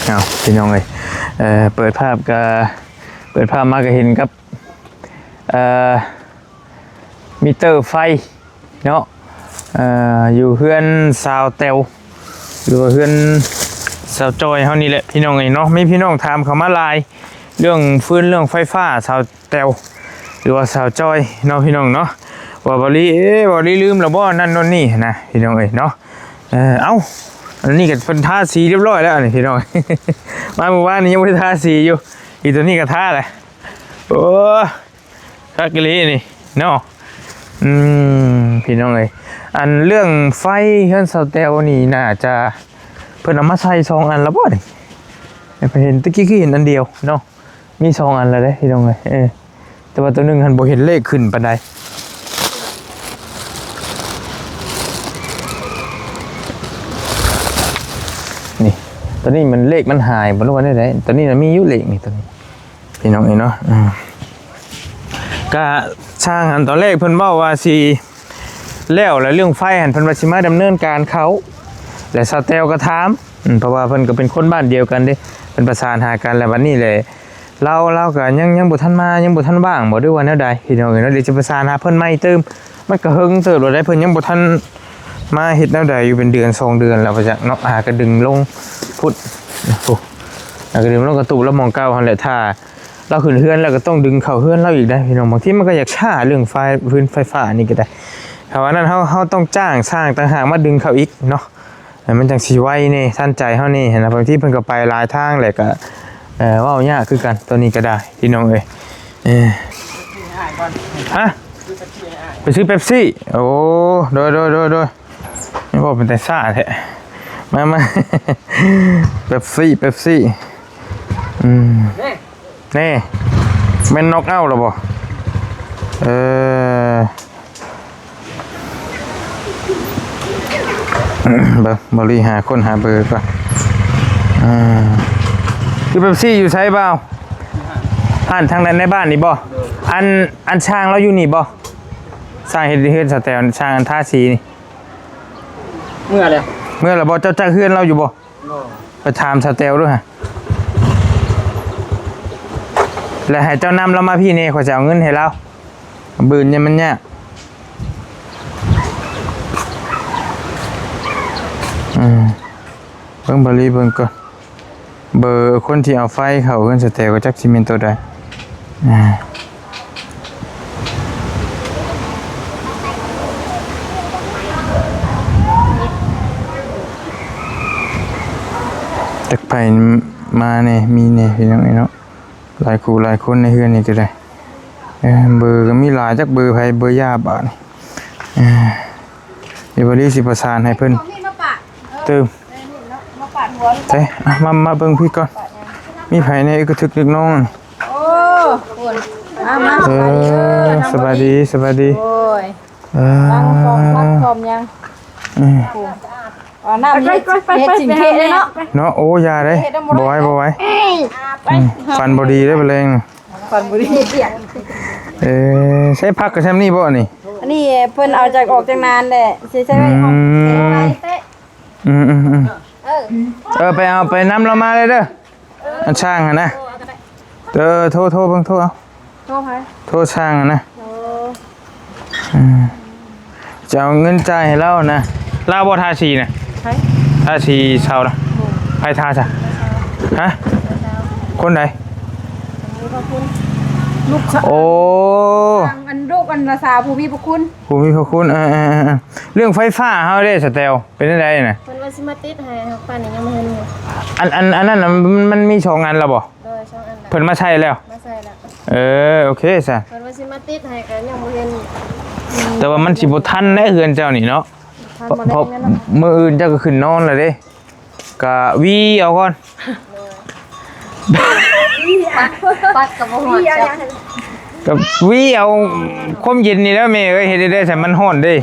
เอาพี่น้องเลยเปิดภาพมาก็เห็นกับมิเตอร์ไฟเนาะอยู่เพื่อนสาวเตวหรือว่าเพื่อนสาวจอยเฮานี่แหละพี่น้องเนาะมีพี่น้องถามเขามาหลายเรื่องฟืนเรื่องไฟฟ้าสาวเตวหรือว่าสาวจอยเนาะพี่น้องเนาะว่าบริลืมแล้วบ่นั่นโน่นนี่นะพี่น้องเนาะเอ้าอันนี้ก็เป็นทาสีเรียบร้อยแล้วนี่พี่น้อง มาเมื่อวานนี้ยังไม่ได้ทาสีอยู่อีตัวนี้ก็ทาเลยโอ้ทักกะลีนี่เนาะพี่น้องอันเรื่องไฟเครื่องสเตลนี่น่าจะเพิ่นเอามาใส่2 อันแล้วบ่นี่ไปเห็นตะกี้คือเห็นอันเดียวเนาะมี2 อันแล้วเด้พี่น้องแต่ว่าตัวนึงหันบ่เห็นเลขขึ้นปานใดนี่ตัวนี้มันเลขมันหายบ่รู้ว่าได้ตัวนี้มีอยู่เลขนี่ตัวนี้พี่น้องเนาะก็ช่างอันตอนแรกเพิ่นเว้าว่าสิแล้วเรื่องไฟหันเพิ่นว่าสิมาดำเนินการเขาและสเตลก็ถามเพราะว่าเพิ่นก็เป็นคนบ้านเดียวกันเด้เพิ่นประสานหากันแล้ววันนี้แหละเราก็ยังบ่ทันมายังบ่ทันว่างบ่ด้วยว่าแนวใดพี่น้องเนาะเดี๋ยวจะประสานหาเพิ่นใหม่เติมมันก็เฮิงเติบบ่ได้เพิ่นยังบ่ทันมาเฮ็ดแนวใดอยู่เป็นเดือน2 เดือนแล้วว่าจักเนาะก็ดึงลงพุดโอ้ก็ดึงลงกระตุกแล้วมองเก่าหั่นแหละถ้าเราขึ้นเฮือนแล้วก็ต้องดึงเข้าเฮือนเราอีกได้พี่น้องบางทีมันก็อยากช้าเรื่องพื้นไฟฟ้านี่ก็ได้เพราะว่านั้นเฮาต้องจ้างสร้างต่างหากมาดึงเข้าอีกเนาะมันจังสิไว้นี่ทันใจเฮานี่เห็นนะบางทีเพิ่นก็ไปหลายทางแหละก็เว้ายากคือกันตัวนี้ก็ได้พี่น้องฮะไปซื้อเป๊ปซี่โอ้โดยไม่บอกเป็นแต่ซ่าแท้มาเป๊ปซี่นี่แม่นน็อกเอาท์หรอบ่บริหาคนหาเบอร์ก่อนคือเป๊ปซี่อยู่ใช้เปล่าอ่านทางนั้นในบ้านนี่บ่อันช่างเราอยู่นี่บ่สร้างเฮ็ดสแตลช่างอันท่าสีนี่เมื่อแล้วบ่เจ้าเฮือนเราอยู่บ่ไปถามสแตลด้วยฮะแล้วให้เจ้านำเรามาพี่นี่ขอจะเอาเงินให้เราบืนเนี่ยมันเนี่ยเบิ่งเบิ่งก่อนเบอร์คนที่เอาไฟเข้าเงินสเตลก็จักสิเป็นตัวใดจักไปมาเนี่ยมีเนี่ยพี่น้องเนาะหลายคู่หลายคนในเฮือนนี่ก็ได้เบอร์ก็มีหลายจักเบอร์ไผเบอร์ยาบาดนี่เดี๋ยวบริสิประสานให้เพิ่นเติมเต้มาเบิ่งพี่ก่อนมีไผในกระทึกนึกน้องโอ้คุณมาสบายดีโอ้ยตั้งพร้อมยังน้ำไปจิงเทเลยเนาะโอ้ยาได้บ่ไหวฟันบ่ดีได้บ่แรงฟันบ่ดีใช้พักกับแซมนี่บ่นี่อันนี้เพิ่นเอาจากออกจากนานแหละใช้ไว้ของไปน้ำเรามาเลยเด้ออันช่างนะโทรเบิ่งโทรเอาโทรช่างนะจะเอาเงินจ่ายให้เรานะลาวบ่ทาสีนะทาสีเช้านะใครทาจ้ะฮะคนไหนลูกโอ้อันลูกอันภาษาภูมิพระคุณเรื่องไฟฟ้าเฮาได้สเตลเป็นจังได๋น่ะเพิ่นว่าสิมาติดให้ครับป้านี่ยังบ่เห็นอันนั้นมันมี2 อันแล้วบ่2 อันเพิ่นมาใช้แล้วโอเคซะเพิ่นว่าสิมาติดให้ก็ยังบ่เห็นแต่ว่ามันสิบ่ทันแน่เฮือนเจ้านี่เนาะเพราะมื้ออื่นเจ้าก็ขึ้นนอนแล้วเด้ก็วีเอาก่อนปัดกับบ่ฮอดกับวีเอาความเย็นนี่แล้วแม่เอ้ยเฮ็ดได้แต่มันร้อนเด้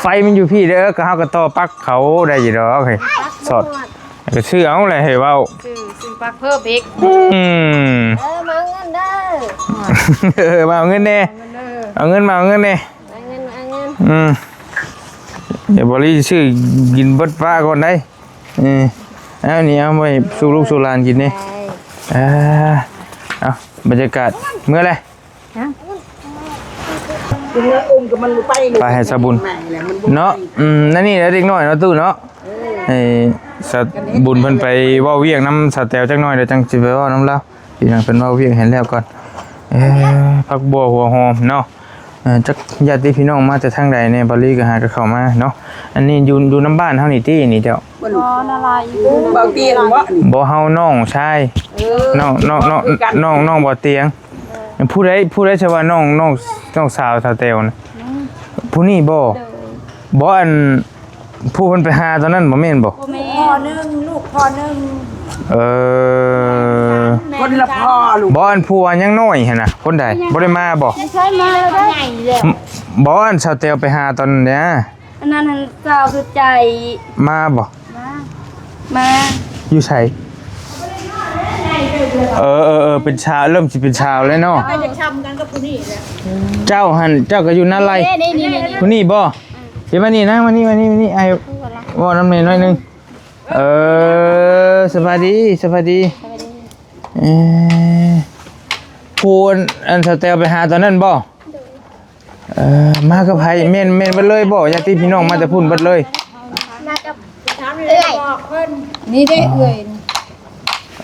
ไฟมันอยู่พี่เด้อก็เฮาก็ต่อปลั๊กเขาได้อยู่ดอกเฮ้ยสอดก็ซื้อเอาแหละเฮ้ยเว้าซื้อปลั๊กเพิ่มอีกมาเงินเด้อมาเอาเงินแน่เอาเงินแน่เดี๋ยวบริซื้อกินเบิดฟ้าก่อนได้ อันนี้เอาไว้สู่ลูกสู่หลานกินนี่เอาบรรยากาศเมื่อไรไปให้สบุญเนาะนั่นนี่เด็กน้อยเนาะตู้เนาะให้สบุญเพิ่นไปเว้าเวียงน้ำสแตวจักหน่อยเดี๋ยวจังสิไปเว้าน้ำเล่าพี่น้องเพิ่นเว้าเวียงเห็นแล้วก่อนผักบัวหัวหอมเนาะจักญาติพี่น้องมาแต่ทางใดเนี่ยบริก็หาก็เข้ามาเนาะอันนี้อยู่น้ำบ้านเฮานี่ตินี่เจ้าบ่อะไรบ่เตียงบ่เฮาน้องชายน้องบ่เตียงผู้ใดชื่อว่าน้องสาวสาวเตวนะผู้นี้บ่อันผู้เพิ่นไปหาตอนนั้นบ่แม่นบ่พ่อนึงลูกพ่อนึงคนละพ่อลูกบ่อันผู้อันยังน้อยหั่นน่ะคนใดบ่ได้มาบ่ใช่มาแล้วได้บ่อันสาวเตวไปหาตอนเนี้ยอันนั้นสาวสุดใจมาบ่มาอยู่ไสเป็นชาวเริ่มสิเป็นชาวแล้วเนาะก็จะช้ำกันกับผู้นี้แหละเจ้าก็อยู่นั่นไรผู้นี้บ่เดี๋ยวมานี่นะมานี่ไอ้ว่าน้ำเนยน้อยนึงสวัสดีพูนอันสเตลไปหาตอนนั้นบ่มากับไผเม่นเบิดเลยบ่ญาติพี่น้องมาแต่พุ่นเบิดเลยมากับเอื้อยบอกเพิ่นนี่ได้เอื้อย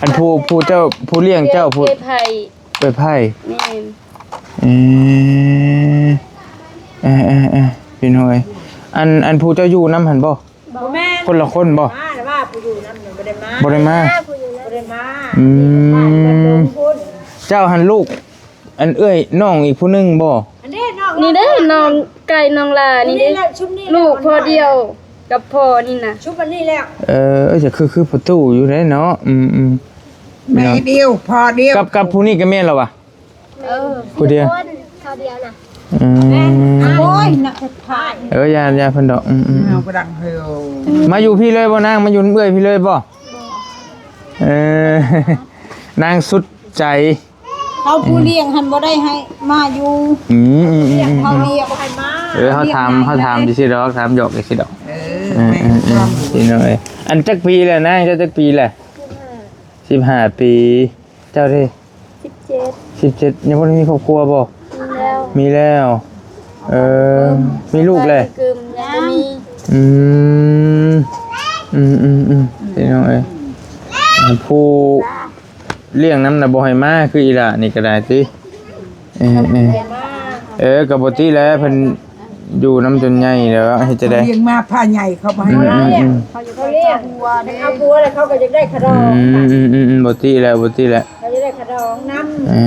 อันผู้เจ้าผู้เลี้ยงเจ้าผู้ไปไผ่พี่น้อยอันผู้เจ้าอยู่น้ำหันบ่คนละคนบ่แต่ว่าผู้อยู่น้ำหนึ่งบ่ได้มาเจ้าหันลูกอันเอ้ยน้องอีกผู้นึงบ่นี่เด้น้องไก่น้องลานี่เด้ลูกพอเดียวกับพ่อนี่นะชุบอันนี้แล้วจะคือประตูอยู่ได้เนาะแม่เดียวพอเดียวกับผู้นี้ก็แม่นแล้ววะผู้เดียวพอเดียวน่ะโอ้ยนักถ่ายยาเพิ่นดอกเอากระดังเฮลมาอยู่พี่เลยบ่นางมาอยู่เอื้อยพี่เลยบ่นางสุดใจเขาผู้เลี้ยงหันบ่ได้ให้มาอยู่เขาเลี้ยงให้มาเขาถามดิสิดอกถามหยอกดิสิดอกพี่น้อยอันจักปีแหละนางเจ้าจักปีแหละ15 ปีเจ้าที่17ยังบ่ได้มีครอบครัวบ่มีแล้วมีลูกเลยพี่น้องผู้เลี้ยงน้ำน่ะบ่ให้มาคืออีหล่ะนี่ก็ได้ติก็บ่ติแล้วเพิ่นอยู่น้ำจนใหญ่แล้วเฮ็ดจะได้เลี้ยงมาผ้าใหญ่เข้ามาให้เขาเลี้ยงเอาบัวแล้วเขาก็จะได้ขะดองบ่ติแล้วเขาจะได้ขะดองน้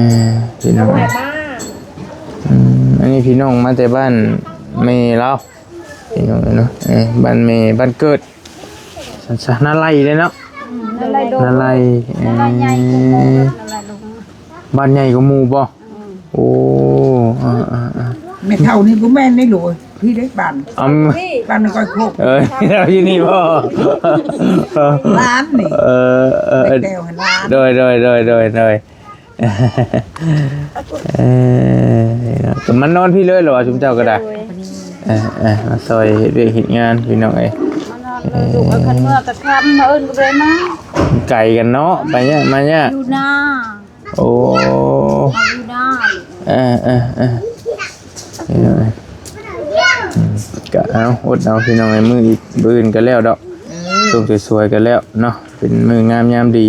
ำพี่น้องอันนี้พี่น้องมาแต่บ้านเมเราพี่น้องเนาะบ้านเมบ้านเกิดสันนาไลเลยเนาะนาไลบ้านใหญ่กว่าหมู่บ่โอ้ไม่เท่านี้กูแม่นได้หรอพี่ได้บ้านมันก็โคกเราที่นี่บ่ร้านนี่แก้วร้านโดยแต่มันนอนพี่เลยเหรอจุ๊มเจ้าก็ได้มาซอยเรียกหินงานพี่น้องดูกันเมื่อตะคำมาเอิญก็เลยมาไก่กันเนาะไปเนี่ยมาเนี่ยอยู่หน้าโอ้อยู่หน้าก็เอาอดเอาพี่น้องไอ้มืออีกบืนกันแล้วดอกส่งสวยๆกันแล้วเนาะเป็นมืองามยามดี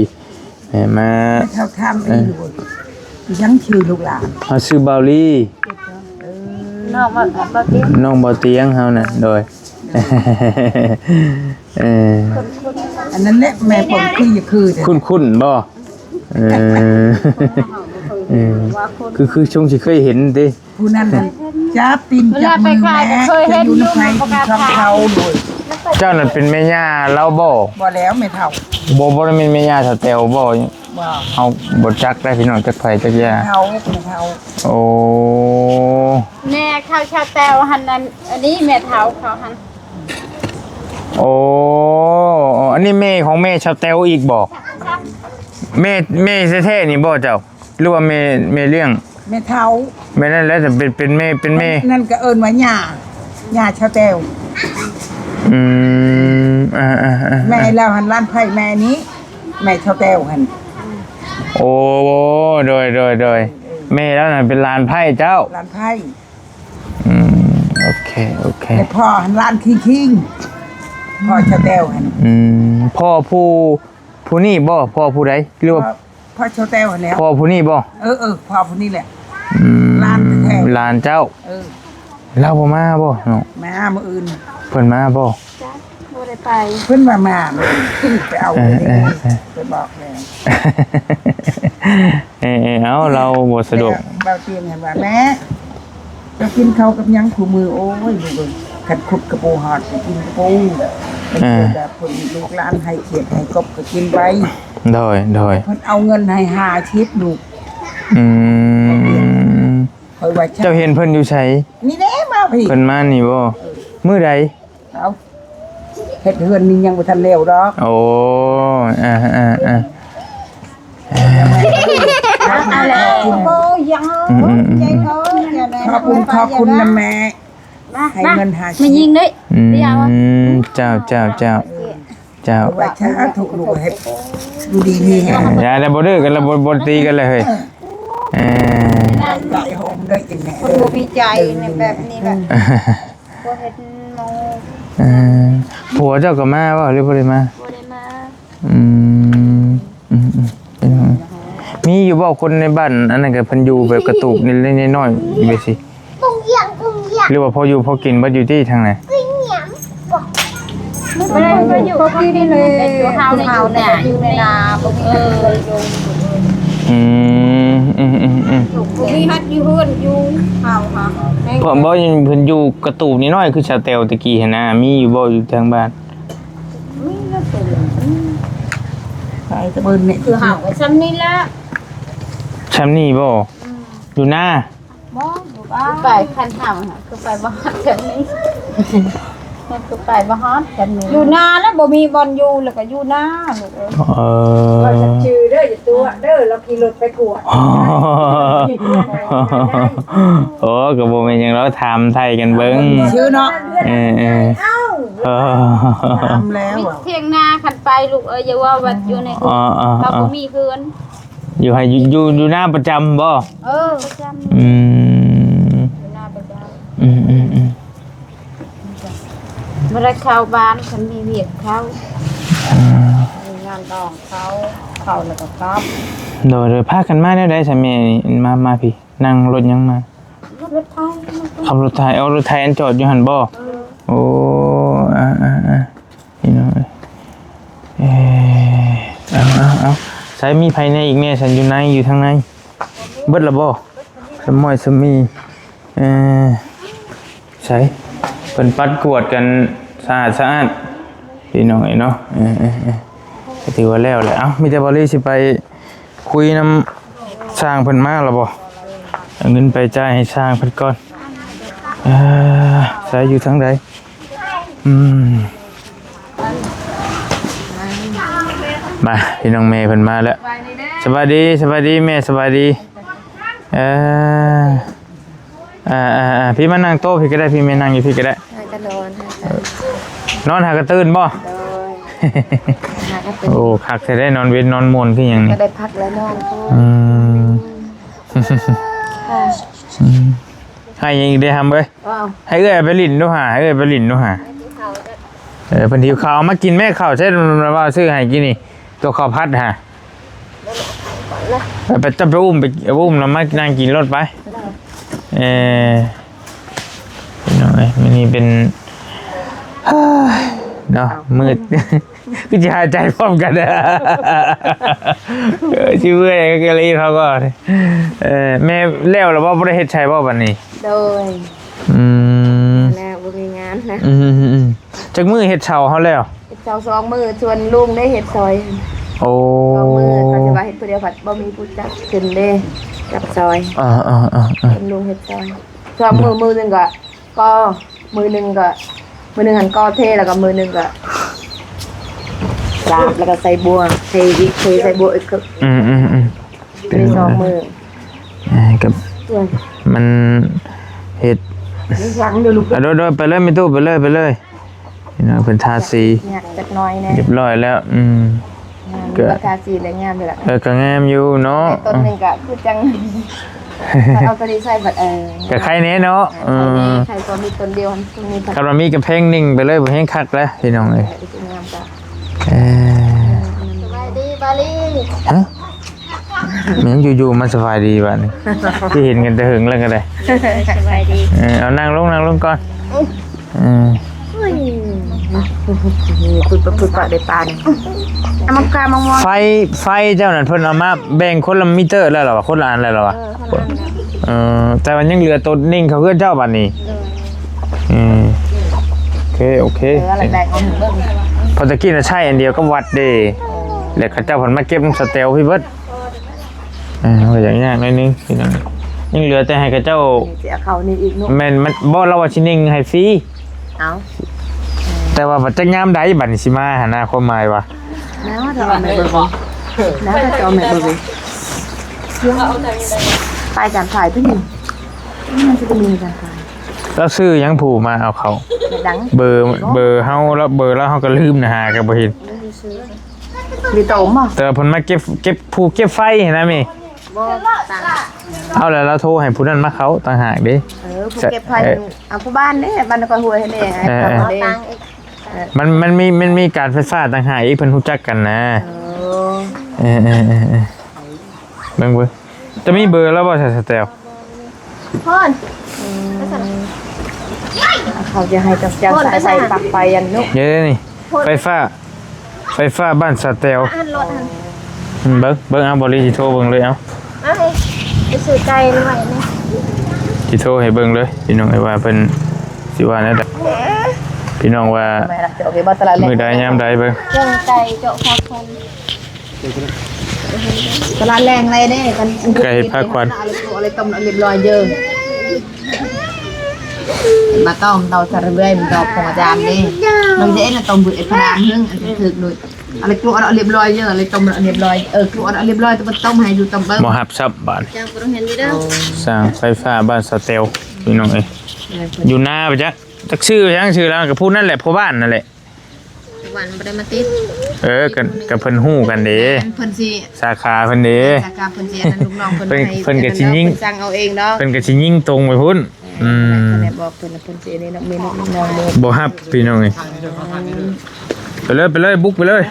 มาเท่าทำเองยังชื่อลูกหลานเขาชื่อบาลี่น้องบาเตียงเขาน่ะโดยอันนั้นแหละแม่ผมคุ้นบ่คือชงสิเคยเห็นดิผู้นั้นจับตีนจับมือแม่จะอยู่ในทางเขาโดยเจ้านั่นเป็นแม่ย่าเล่าบ่แล้วไม่เท่าบ่ได้เป็นแม่ย่าสเตลบ่เอาบ่จักได้พี่น้องจักไผจักย่าโอ้แม่ข้าวชาแตวหันนั้นอันนี้แม่เท่าเขาหันโอ้อันนี้แม่ของแม่ชาแตวอีกบ่แม่แท้ๆนี่บ่เจ้าหรือว่าแม่เลี้ยงแม่เท่าแม่นั่นแหละแต่เป็นแม่นั่นก็เอิ้นว่าย่าชาแตว แม่เราหันร้านไผ่แม่นี้แม่เท่าแต้วหัน โอ้โดยแม่แล้วน่ะเป็นลานไพ่เจ้า ร้านไผ่ โอเค แต่พ่อหันร้านคิงพ่อเท่าแต้วหัน พ่อผู้นี่บ่พ่อผู้ใดหรือว่า พ่อเท่าแต้วหันแล้ว พ่อผู้นี่บ่ พ่อผู้นี้แหละร้านแท้ ลานเจ้าเราบ่มาบ่เนาะ มามื้ออื่น เพิ่นมาบ่ จ้ะบ่ได้ไป เพิ่นมาไปเอาไปบอกแล้ว เอาเราบ่สะดวก เบาเตียงเห็นว่าแม่จะกินข้าวกับยังขู่มือโอ้ยดูเบิ่งขัดขุดกระปูหอดไปกินกระปูเป็นแบบคนลูกหลานให้เขียดให้กบก็กินไป โดย เพิ่นเอาเงินให้5ชิปลูกคอยว่า เจ้าเห็นเพิ่นอยู่ไส นี่แน่มาพี่ เพิ่นมานี่บ่มื้อใด เอาเฮ็ดเฮือนนี่ยังบ่ทันแล้วดอก โอ้อะไรโอ้ยังใจเขาขอบคุณนะแม่ให้เงิน5ชิป มายิงด้วยได้ยังวะ เจ้าว่าช้าถูกลูกเฮ็ดดูดีนี่ฮะ อย่าแล้วบ่ดื้อกันแล้วบ่ตีกันเลยเฮ้ยใจโฮมได้จังแน่ คนบ่มีใจในแบบนี้แหละบ่เฮ็ดโม ผัวเจ้าก็มาบ่หรือบ่ได้มา บ่ได้มา มีอยู่บ่คนในบ้านอันนั้นก็เพิ่นอยู่แบบกระตูบนิดน้อยๆไปสิหรือว่าพออยู่พอกินบ่อยู่ที่ทางไหน ไม่ได้ก็อยู่เขากินเลยอยู่เฮาเนี่ยอยู่ในนาบ่มีเลยอยู่ บ่มีฮัดอยู่เฮือนอยู่เฮาค่ะ เพิ่นบ่ยังเพิ่นอยู่กระตูบนิดน้อยคือชาแตวตะกี้หั่นนะมีอยู่บ่อยู่ทางบ้าน ไปตะเบิ่นนี่ คือเฮาก็ซ้ำนี่ละ ชำนี่บ่อยู่หน้า บ่อยู่บ้านไปคันเฮาค่ะคือไปบ่ฮอดจังนี้คือไปบ่ฮอดจังนี้อยู่นาแล้วบ่มีบ่อนอยู่แล้วก็อยู่นาลูกเอ้ย ว่าจะชื่อเด้ออย่าตัวเด้อเราขี่รถไปกวด โอ้ก็บ่แม่นหยังเราถามไทยกันเบิ่ง ชื่อเนาะ ทำแล้ว มี อ่ะ เที่ยงนาคันไปลูกเอ้ยอย่าว่าว่าอยู่ในคุกเราบ่มีเฮือน อยู่ให้อยู่หน้าประจำบ่ ประจำ อืม อยู่นาประจำ อืม บ่ได้เข้าบ้านคันมีเวียกเข้ามีงานดองเข้าแล้วก็กลับ โดยพากันมาได้ได้ใช่แม่นี่มาพี่นั่งรถยังมาร ถไทย ขับรถไทยเอารถไทยอันจอดอยู่หั่นบ่โอ้พี่น้อยเอาใช้มีภายในอีกแม่ฉันอยู่ในอยู่ทางในเบิดละบ่สมอยสมีใช้เพิ่นปัดกวดกันสะอาดพี่น้อยเนาะก็ถือว่าแล้วแหละเอ้ามีแต่บ่ลี่สิไปคุยนำสร้างเพิ่นมาแล้วบ่เอาเงินไปจ่ายให้สร้างเพิ่นก่อนใช้อยู่ทางใดมาพี่น้องเมย์เพิ่นมาแล้วสวัสดีแม่สวัสดีพี่มานั่งโต๊ะพี่ก็ได้พี่ไม่นั่งอยู่พี่ก็ได้นอนหากระตื่นบ่โอ้คักจะได้นอนเว้นนอนมนคืออย่างนี้ ก็ได้พักแล้วนอน ให้ยังอีกได้ทำเว้ยให้เอ้ยไปลิ้นดูหาให้เอ้ยไปลิ้นดูหาเพิ่นหิวข้าวมากินแม่ข้าวใช่ว่าซื้อให้กินนี่ตัวข้าวผัดฮะไปจับไปอุ้มแล้วมานั่งกินรถไปน้อยมันนี่เป็นเนาะมืดก็จะหายใจพร้อมกันชื่อเว้ยก็เลยเขาก็แม่เลี้ยวแล้วว่าประเทศไทยว่าวันนี้โดยแล้วบ่มีงานนะจากมือเห็ดเฉาเขาแล้วเฮ็ดเช้า2มื้อชวนลุงได้เฮ็ดซอย โอ้2มื้อเขาจะว่าเฮ็ดผู้เดียวผัดบ่มีผู้จักขึ้นเด้จับซอยเป็นลุงเฮ็ดซอย2มื้อนึงก็มือนึงหันก็เทแล้วก็มือนึงก็ลาบแล้วก็ใส่บัวเทวิเทใส่บัวอีกคือเป็น2มื้อกับมันเห็ด หลังเดี๋ยวลูก โดยไปเลยไม่ตู้ไปเลย พี่น้องเพิ่นทาสี อยากจักหน้อยแน่ เรียบร้อยแล้วก็ราคาสีและงามเลยล่ะ ก็งามอยู่เนาะ ต้นนึงก็คือจังเอาตัวนี้ใส่บัดก็ใครแน่เนาะใครตัวมีต้นเดียวตรงนี้ คันว่ามีกำแพงนิ่งไปเลยบ่แฮงคักแล้วพี่น้องเอ้ย งามจ้ะ สบายดีบาลี ฮะมันอยู่ๆมันสบายดีบัดนี้ที่เห็นกันแต่หึงแล้วก็ได้ สบายดี เอานั่งลงก่อนพูดปากได้ปานเอามากามามอง ไฟเจ้านั่นเพิ่นเอามาแบ่งคนละมิเตอร์แล้วเหรอวะคนละอันแล้วเหรอวะแต่มันยังเหลือตัวนิ่งเขาเพื่อนเจ้าบัดนี้โอเคอะไรแบ่งเอาเบิ่ง พอตะกี้น่ะใช่อันเดียวก็วัดเด้แล้วเขาเจ้าเพิ่นมาเก็บสเตลพี่เบิดก็อย่างยากหน่อยนึงพี่น้องยังเหลือแต่ให้เขาเจ้า สิเอาเข้านี่อีกนุ๊ก แม่นมันบ่เราว่าสินิ่งให้ฟรี เอา แต่ว่าบัดจักยามใดบัดนี้สิมาหาหน้าความหมายว่า แล้วจะเอาแม่เบิ่งแล้วจะเอาแม่เบิ่งไปจานถ่ายพี่นี่มันจะมีจานถ่าย แล้วซื้อยังผูกมาเอาเขา ดัง เบอร์เฮาแล้วเบอร์แล้วเฮาก็ลืมนะฮะก็บ่เห็น มีโตมบ่ แต่เพิ่นมาเก็บผูกเก็บไฟเห็นนะมี่ บ่ต่าง เอาแล้วเราโทรให้ผู้นั้นมาเขาต่างหากเด้ ผู้เก็บไฟเอาผู้บ้านเด้บ้านนครหัวให้เด้ให้ทำเด้ มันมีการไฟฟ้าต่างหากอีกเพิ่นรู้จักกันนะเบิ่งจะมีเบอร์แล้วบ่ใช่สแตล พ่นเขาจะให้จับจังใส่ปลั๊กไฟยันนุก เดี๋ยวนี่ไฟฟ้าบ้านสแตล อันรถอัน เบิ่งเอาบ่ลีสิโทรเบิ่งเลยเอา ไปซื้อไก่หน่อยนะ สิโทรให้เบิ่งเลยพี่น้องไอ้ว่าเพิ่นสิว่าแนวใดพี่น้องว่า แม่ล่ะจะโอเคบ่ตลาดเล็ก มื้อใดยามใดเบิ่ง เครื่องไก่เจาะพักคน ตลาดแรงอะไรเด้กัน ไก่ภาควัน อะไรต้มเรียบร้อยเยอะมาต้มเตาสารเรื่อยมันดอกของอาจารย์นี่เราจะเอ็นต้มบุญเอ็ดพรางนึงอันถึกด้วยอะไรกลัวเอาเรียบร้อยเยอะอะไรต้มเรียบร้อยกลัวเอาเรียบร้อยแต่มันต้มให้อยู่ต้มเบิ้ง บ่ฮับซับบาด จังบ่ต้องเห็นดีเด้อ สร้างไฟฟ้าบ้านสเตลพี่น้องเอ้ยอยู่หน้าไปจักชื่อยังชื่อแล้วก็พูดนั่นแหละพ่อบ้านนั่นแหละ วันบ่ได้มาติด กับเพิ่นฮู้กันเด้ เพิ่นสิ สาขาเพิ่นเด้ จากการเพิ่นสิอันนั้นลูกน้องเพิ่นให้ เพิ่นก็สิยิง เพิ่นสั่งเอาเองเนาะ เพิ่นก็สิยิงตรงไปพุ่น แม่บอกเพิ่นสินี่เนาะมีลูกน้องเด้ บ่ฮับพี่น้องเอ้ยไปเลยบุกไปเลย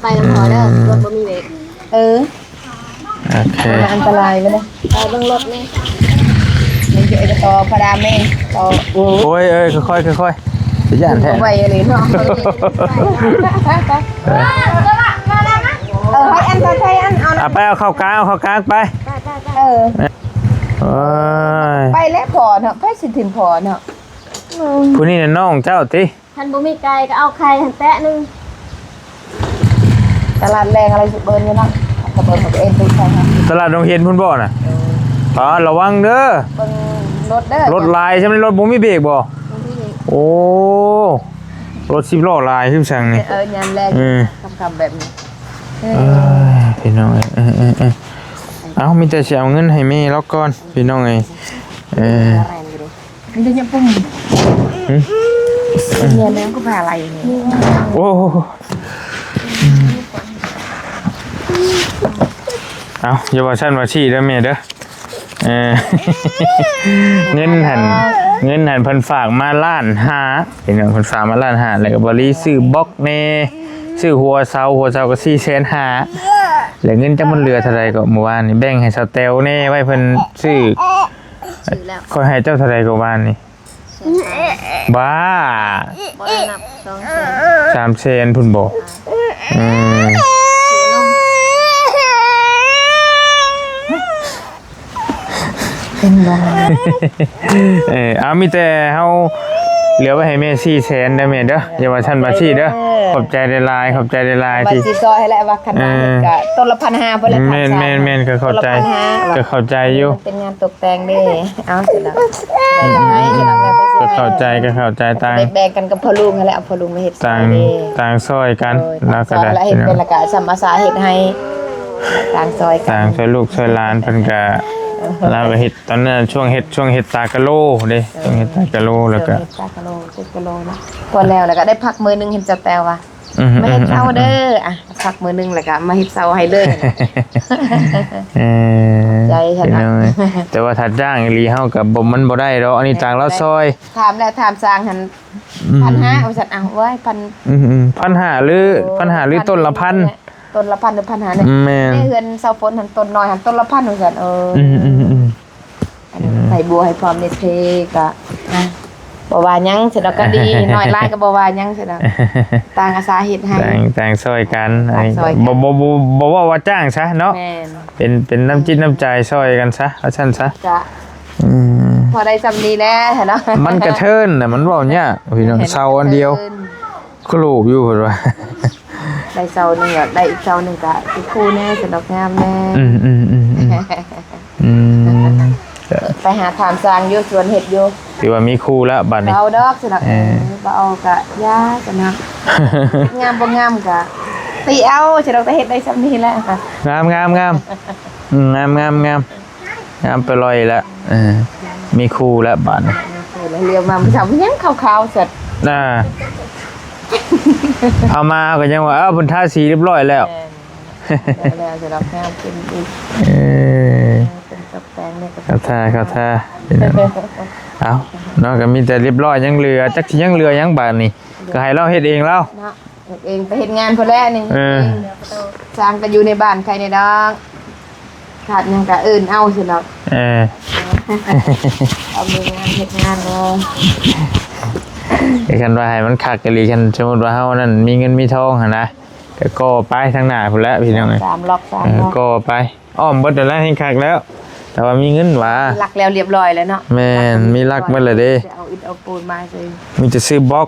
ไปนำพอเด้อรถบ่มีเบรก โอเคอันตรายไปเลย ไปเบิ่งรถนี่ มันจะต่อพระรามเองต่อ โอ้ยค่อยๆสิย่านแท้ ไว้อะไรเนาะให้อันต่อไปอันเอา เอาไปเอาเข้ากลางไป เออ โอ้ย ไปแล้วพอเนาะไปสิถึงพอเนาะ ผู้นี้น่ะน้องเจ้าติ ท่านบ่มีไก่ก็เอาไข่หันแตะนึง ตลาดแรงอะไรสุดเบิร์นเนาะตะเบิร์นของเอ็นไปใช่ไหม ตลาดดงเห็นพุ่นบ่น่ะระวังเด้อ เบิ้งรถเด้อ รถลายใช่มั้ยรถบ่มีเบรกบ่โอ้รถ10ล้อลายคือสั่งนี่ ยามแรงคำแบบนี้ พี่น้องเอามีแต่สิเอาเงินให้แม่แล้วก่อนพี่น้องมันจะยังปุ่มเนี่ยแม่ก็พาอะไรเนี่ย โอ้เอาอย่าว่าฉันว่าชี้เด้อแม่เด้อเงินหันเพิ่นฝากมาล้านห้าพี่น้องเพิ่นฝากมาล้านห้าแล้วก็บ่รีซื้อบล็อกแน่ซื้อหัวเสาก็450,000แล้วเงินจักมันเหลือเท่าใดก็เมื่อวานนี่แบ่งให้สเตลแน่ไว้เพิ่นซื้อค่อยให้เจ้าเท่าใดก็วานนี่บ้า บ่ได้นับ2 300,000พุ่นบ่เป็นบ้า เอามีแต่เฮาเหลือไว้ให้แม่400,000ได้แม่เด้ออย่าว่าฉันว่าชี้เด้อขอบใจได้หลายที่ บัตรซอยให้แล้วว่าคันนั้นก็ต้นละ1,500เพิ่นละ แม่นก็เข้าใจอยู่ เป็นงานตกแต่งเด้เอาเสร็จแล้วก็เข้าใจต่าง แบ่งกันกับพ่อลุงนั่นแหละเอาพ่อลุงมาเฮ็ด ต่างซอยกันแล้วก็ได้ เฮ็ดเป็นละกะสัมมาสาเฮ็ดให้ต่างซอยกัน ต่างช่วยลูกช่วยหลานเพิ่นก็ เราก็เฮ็ดตอนนั้นช่วงเฮ็ดตากะโลเด้ช่วงเฮ็ดตากะโลแล้วก็ เฮ็ดจากกิโล7กิโลนะพอแล้วก็ได้พักมื้อนึงเห็นจะแตวว่ามาเฮ็ดเช้าเด้ออ่ะพักมื้อนึงแล้วก็มาเฮ็ดเช้าให้เลย ใจฉันนะ แต่ว่าถ้าจ้างอีหลีเฮาก็บ่มันบ่ได้ดอกอันนี้ต่างเราซอย ถามแล้วถามสร้างหัน1,500เอาซั่นเอาไว้พัน 1,500หรือ1,500หรือต้นละพัน ต้นละพันหรือ1,500เนี่ย แม่น ในเฮือนเสาฝนหันต้นน้อยหันต้นละพันว่าซั่นอันนี้ใส่บัวให้พร้อมในเทก็นะบ่ว่าหยังเสร็จแล้วก็ดีน้อยหลายก็บ่ว่าหยังเสร็จแล้วต่างอาสาเฮ็ดให้ ต่างซอยกัน ต่างซอยกัน บ่ว่าจ้างซะเนาะ แม่น เป็นน้ำจิตน้ำใจซอยกันซะเอาซั่นซะ จะพอได้สำนีแล้วเนาะ มันกระเทินน่ะมันเว้าเนี่ยพี่น้องเซาอันเดียวครูบอยู่เพิ่นว่า ได้เสาหนึงก็ได้อีกเสาหนึงก็สิคู่แน่สนอกงามแน่ ไปหาถามสร้างอยู่สวนเห็ดอยู่ ถือว่ามีครูแล้วบัดนี้ เอาดอกสนักบ่เอากะยาสนักงามบ่งามกะตีเอาสนักแต่เห็ดได้สำนี้แล้วค่ะ งามงามไปลอยแล้วมีครูแล้วบัดนี้ แล้วเรียกมาทำยังขาวๆเสร็จ น่าเอามาก็ยังว่าเพิ่นทาสีเรียบร้อยแล้ว แล้วสนักงามเป็นอีกเป็นตกแต่งเนี่ยก็ เข้าท่าเอาเนาะก็มีแต่เรียบร้อยยังเหลือจักสิยังเหลือยังบาดนี้ก็ให้เราเฮ็ดเองแล้ว เนาะเองไปเฮ็ดงานพุ่นแล้วนี่สร้างก็อยู่ในบ้านใครในดอกขาดหยังก็เอิ้นเอาสิเนาะเอามีงานเฮ็ดงานเนาะ ไอ้คันว่าให้มันคักกะลีคันสมมุติว่าเฮานั่นมีเงินมีทองหั่นนะก็ไปทางหน้าพุ่นแล้วพี่น้องเอ้ย 3 ล็อก ก็ไปอ้อมเบิดแล้วให้คักแล้ว แต่ว่ามีเงินว่า หลักแล้วเรียบร้อยแล้วเนาะ แม่นมีลักเบิดแล้วเด้ จะเอาอิฐเอาปูนมาสิ มีแต่ซื้อบล็อก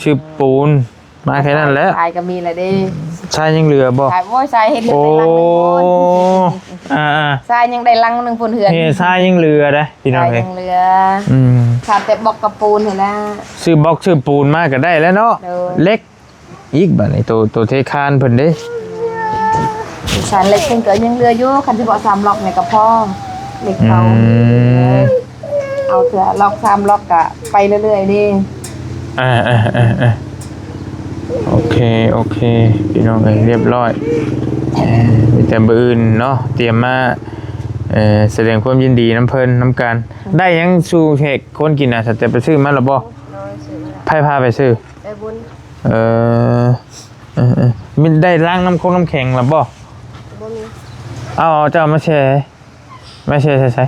ซื้อปูนมาแค่นั้นแหละ ทรายก็มีแล้วเด้ ใช่ยังเหลือบ่ ทรายโว้ยทรายเฮ็ด โอ้ ได้ลังนึงพุ่น ๆ ทรายยังได้ลังนึงพุ่นเหือน เฮ้ทรายยังเหลือเด้พี่ ท น้อ ราง ย เอ้ย ยังเหลือ อืม ขาดแต่บล็อกกับปูนเห็นแล้ว ซื้อบล็อกซื้อปูนมาก็ได้แล้วเนาะ โดย เล็กอีกบัดนี้ตัวเทคานเพิ่นเด้ สารเล็กเพิ่นก็ยังเหลืออยู่คันสิบ่3ล็อกเนี่ยก็พอเล็กเขาเอาเถอะล็อก3ล็อกก็ไปเรื่อยๆนี่ โอเคพี่น้องเอ้ยเรียบร้อยมีแต่มื้ออื่นเนาะเตรียมมาแสดงความยินดีน้ำเพิ่นน้ำกันได้ยังสู่แขกคนกินน่ะแต่ไปซื้อมาแล้วบ่ไผพาไปซื้อ ได้บุญ มีได้ล้างน้ำคงน้ำแข็งแล้วบ่ บ่มี เอาเจ้ามาแช่ใส่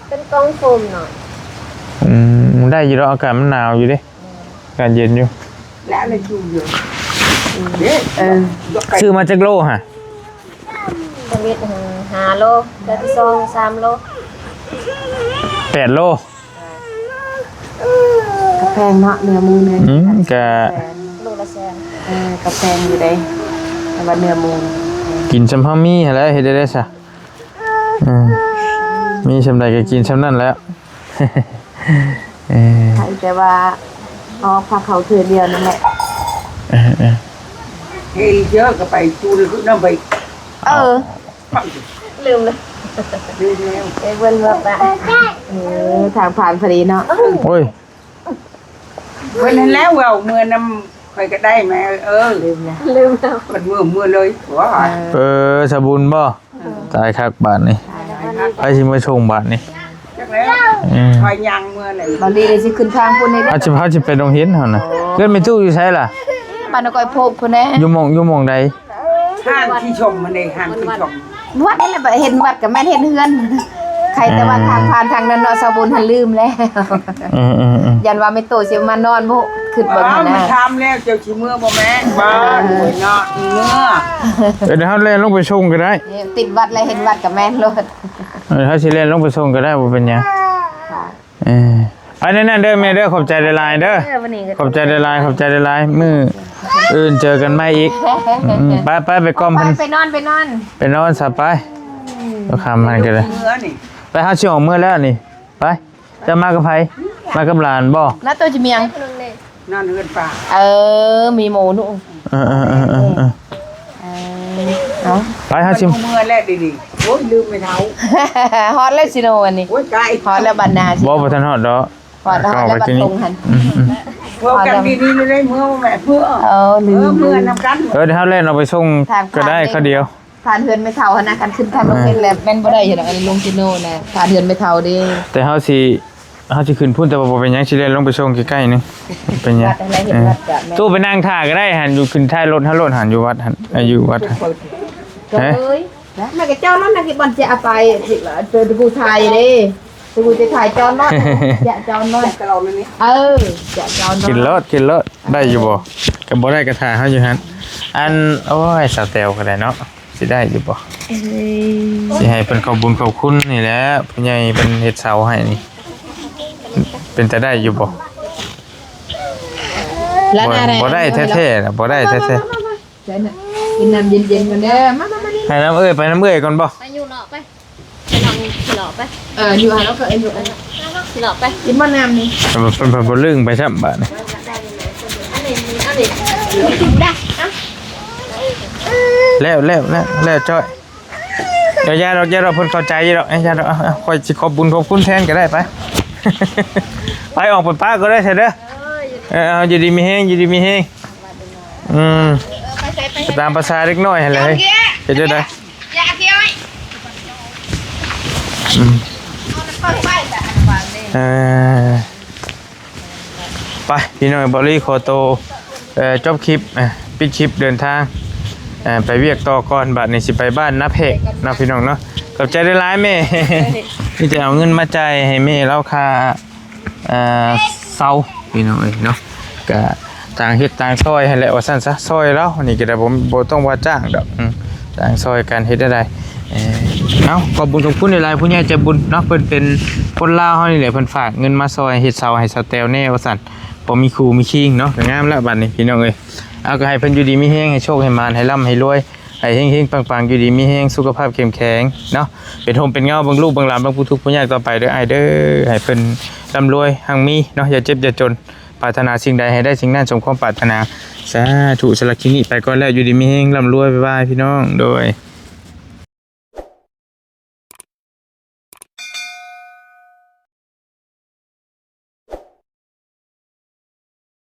เป็นกองโฟมหน่อย ได้อยู่แล้วอากาศมันหนาวอยู่เด้อากาศเย็นอยู่ แล้วเลยอยู่อยู่เด้ ซื้อมาจากโลฮะ ชีวิต5โลได้2-3โล 8 โล กาแฟเนาะเนื้อหมูเนื้อ ก็ โลละแสน กาแฟอยู่ได้แต่ว่าเนื้อหมู กินซำเฮามีหั่นแหละเฮ็ดได้ซะมีซำใดก็กินซำนั้นแล้ว ใช่แต่ว่าเอาผักเขาเทื่อเดียวนั่นแหละ เฮ้ยเยอะก็ไปจูเลยก็น้ำไป ลืมเลย ดูแล้ว เบิ่นว่าปะทางผ่านพอดีเนาะ โอ้ย วันนั้นแล้วเราเมื่อน้ำใครก็ได้ไหมลืมนะ มันเมื่อเลยว้า สบุญบ่ตายคักบาดนี่ไปสิมาส่งบาดนี่ จักแล้วคอยยังเมื่อไหร่ บาลีได้สิขึ้นทางพุ่นนี่เด้ เอาสิไปโรงเรียนหั่นน่ะเกินไปตู้อยู่ไสล่ะ บ้านนก้อยโพบพุ่นแน่ อยู่หม่องใด ห้างที่ชมมันเองห้างที่ชม วัดนี่แหละบ่เห็นวัดกับแม่นเห็นเฮือนใครแต่ว่าทางผ่านทางนั้นเนาะสาวบุญหันลืมแล้วยันว่าไม่โตสิมานอนบ่ขึ้นเบิ่งหั่น มัน นะ ทำแล้วเจ้าชิเมื่อบ่แม่บ้านเนาะเมื่อ เดี๋ยวเฮาเล่นลงไปส่งก็ได้ ติดวัดแล้วเห็นวัดกับแม่นโลด เฮาสิเล่นลงไปส่งก็ได้บ่เป็นหยังอันนั้นเด้อแม่เด้อขอบใจหลายๆเด้อ วันนี้ ขอบใจหลายๆมื้ออื่นเจอกันใหม่อีกไปก่อมเพิ่น ไปนอน ไปนอนซะไปเอาคำมันก็ได้ เมื่อนี่ ไปหาสิออกมื้อแล้วนี่ไปจะมากับไผมากับหลานบ่ แล้วตัวจิเมียง นอนเฮือนป่า มีหมูหนู เนาะ เอา ไปหาสิ เมื่อแล้วดี โอ้ยลืมไม่เท่า ฮอตเลยสิโนอันนี้ โอ้ยไกล ฮอตแล้วบรรณาสิ บ่ทันฮอดดอก ฮอตแล้วบรรทงหัน เพื่อกันดีๆเลยเมื่อแม่เพื่อ ลืม เมื่อนำกัน เดี๋ยวเฮาเล่นเอาไปส่งก็ได้เขาเดียว ทานเฮือนไม่เท่าหนะกันขึ้นทางลงเป็นแล้วแม่นบ่ได้อยู่ดอกอันนี้ลงสิโนนะทานเฮือนไม่เท่าเด้ แต่เฮาสิขึ้นพุ่นแต่ว่าบ่เป็นหยังสิเล่นลงไปส่งใกล้ๆนึงเป็นหยัง วัดอะไรเห็นวัดกะแม่ ตู้ไปนั่งท่าก็ได้หันอยู่ขึ้นท้ายรถหันอยู่วัดหันอยู่วัดหัน ก็เอ้ยนะแม่ก็เจ้านั่นน่ะที่บ่จะเอาไปสิเจอตะกูไทยเด้ตะกูจะถ่ายจอนน้อยจะจอนน้อย กับเราเลยนี่ จะจอนน้อย กินรถได้อยู่บ่ก็บ่ได้ก็ท่าเฮาอยู่หันอันโอ้ยสาวแตวก็ได้เนาะสิได้อยู่บ่สิให้เพิ่นขอบบุญขอบคุณนี่แหละผู้ใหญ่เพิ่นเฮ็ดเสาให้นี่เป็นจะได้อยู่บ่ แล้วอะไร บ่ได้แท้ๆน่ะบ่ได้แท้ ใช่น่ะกินน้ำเย็นๆกันเด้อมานี่ ๆให้น้ำไปน้ำก่อนบ่ ไปอยู่หลอกไปไปลองหลอกไป อยู่หาแล้วก็อยู่อัน หลอกไป กินมะนาวนี่ เพิ่นบ่ลึงไปซ้ํบาดนี่แล้วจ้อยเดี๋ยวย่าดอกเพิ่นเข้าใจอยู่ดอกย่าดอกค่อยสิขอบบุญขอบคุณแทนก็ได้ไป ไปออกไปป้าก็ได้เถอะเด้อเอาอยู่ดีมีแฮงตามภาษาเล็กน้อยหั่นแหละเฮ้ยเฮ็ดได้ อย่าเที่ยว ไปพี่น้องบอลี่ขอโตจบคลิปปิดคลิปเดินทางไปเวียกต่อก่อนบัดนี้สิไปบ้านน้าเพกนะพี่น้องเนาะขอบใจได้หลายแม่ นี่จะเอาเงินมาจ่ายให้แม่แล้วค่าเซาพี่น้องเอ้ยเนาะก็ต่างเฮ็ดต่างซอยให้แหละว่าซั่นซะซอยแล้วนี่ก็ได้ผมบ่ต้องว่าจ้างดอกต่างซอยกันเฮ็ดได้เอาขอบคุณหลายๆผู้ใหญ่ใจบุญเนาะเพิ่นเป็นคนลาวเฮานี่แหละเพิ่นฝากเงินมาซอยเฮ็ดเสาให้สาวแตวแน่ว่าซั่นบ่มีครูมีคิงเนาะก็งามแล้วบัดนี้พี่น้องเอ้ยเอาก็ให้เพิ่นอยู่ดีมีแฮงให้โชคให้มานให้ร่ำให้รวยให้เฮงๆปังๆอยู่ดีมีแฮงสุขภาพเข้มแข็งเนาะเป็นโฮมเป็นเงาเบิ่งลูกเบิ่งหลานเบิ่งผู้ทุกข์ผู้ยากต่อไปเด้ออ้ายเด้อให้เพิ่นร่ำรวยหั่งมีเนาะอย่าเจ็บอย่าจนปรารถนาสิ่งใดให้ได้สิ่งนั้นสมความปรารถนาสาธุสละคลิปนี้ไปก่อนแล้วอยู่ดีมีแฮงร่ำรวยบ๊ายบายพี่น้องโดย